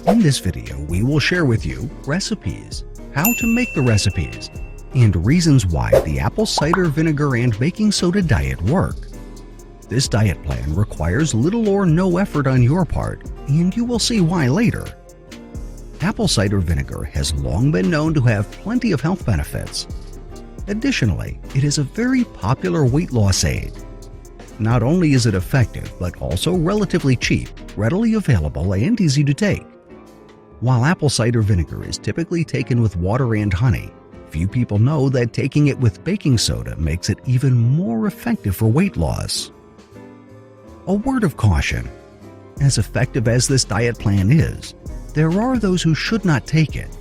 In this video, we will share with you recipes, how to make the recipes, and reasons why the apple cider vinegar and baking soda diet work. This diet plan requires little or no effort on your part, and you will see why later. Apple cider vinegar has long been known to have plenty of health benefits. Additionally, it is a very popular weight loss aid. Not only is it effective, but also relatively cheap, readily available, and easy to take. While apple cider vinegar is typically taken with water and honey, few people know that taking it with baking soda makes it even more effective for weight loss. A word of caution: as effective as this diet plan is, there are those who should not take it.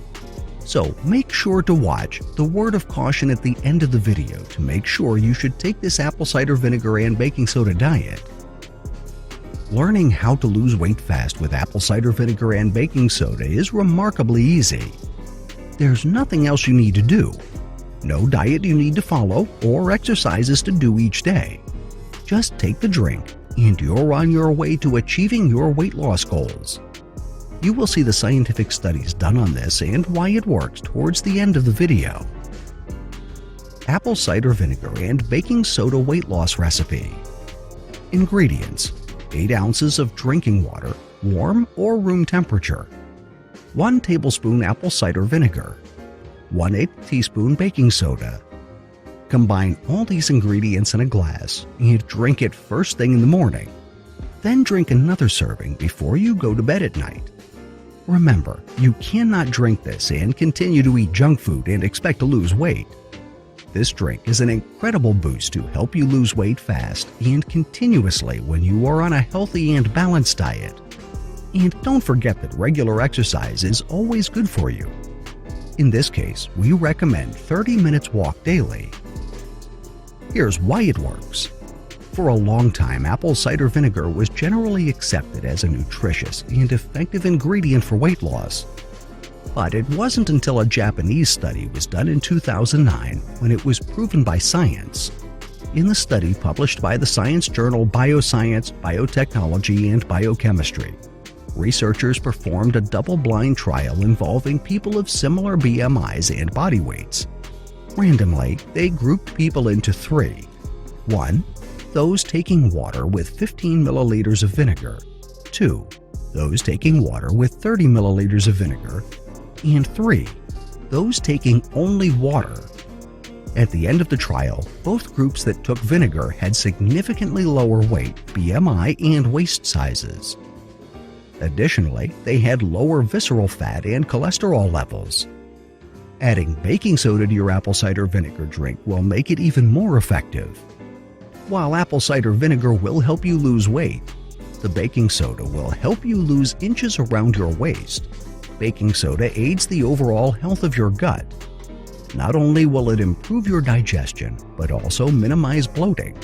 So make sure to watch the word of caution at the end of the video to make sure you should take this apple cider vinegar and baking soda diet. Learning how to lose weight fast with apple cider vinegar and baking soda is remarkably easy. There's nothing else you need to do. No diet you need to follow or exercises to do each day. Just take the drink and you're on your way to achieving your weight loss goals. You will see the scientific studies done on this and why it works towards the end of the video. Apple cider vinegar and baking soda weight loss recipe. Ingredients: 8 ounces of drinking water, warm or room temperature, 1 tablespoon apple cider vinegar, 1/8 teaspoon baking soda. Combine all these ingredients in a glass and drink it first thing in the morning. Then drink another serving before you go to bed at night. Remember, you cannot drink this and continue to eat junk food and expect to lose weight. This drink is an incredible boost to help you lose weight fast and continuously when you are on a healthy and balanced diet. And don't forget that regular exercise is always good for you. In this case, we recommend 30 minutes walk daily. Here's why it works. For a long time, apple cider vinegar was generally accepted as a nutritious and effective ingredient for weight loss. But it wasn't until a Japanese study was done in 2009 when it was proven by science. In the study published by the science journal Bioscience, Biotechnology, and Biochemistry, researchers performed a double-blind trial involving people of similar BMIs and body weights. Randomly, they grouped people into 3. 1. Those taking water with 15 milliliters of vinegar. 2. Those taking water with 30 milliliters of vinegar. And 3. Those taking only water. At the end of the trial, both groups that took vinegar had significantly lower weight, BMI, and waist sizes. Additionally, they had lower visceral fat and cholesterol levels. Adding baking soda to your apple cider vinegar drink will make it even more effective. While apple cider vinegar will help you lose weight, the baking soda will help you lose inches around your waist. Baking soda aids the overall health of your gut. Not only will it improve your digestion, but also minimize bloating.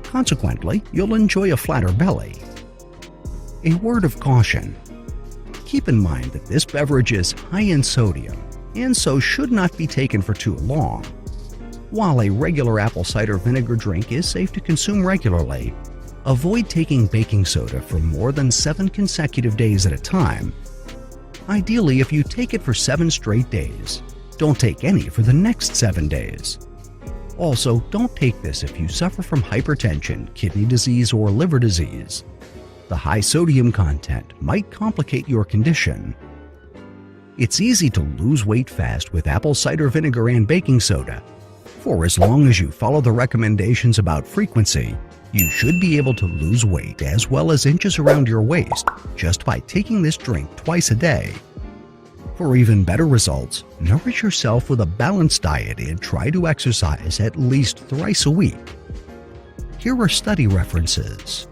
Consequently, you'll enjoy a flatter belly. A word of caution: keep in mind that this beverage is high in sodium, and so should not be taken for too long. While a regular apple cider vinegar drink is safe to consume regularly, avoid taking baking soda for more than 7 consecutive days at a time. Ideally, if you take it for 7 straight days, don't take any for the next 7 days. Also, don't take this if you suffer from hypertension, kidney disease, or liver disease. The high sodium content might complicate your condition. It's easy to lose weight fast with apple cider vinegar and baking soda. For as long as you follow the recommendations about frequency, you should be able to lose weight as well as inches around your waist just by taking this drink twice a day. For even better results, nourish yourself with a balanced diet and try to exercise at least thrice a week. Here are study references.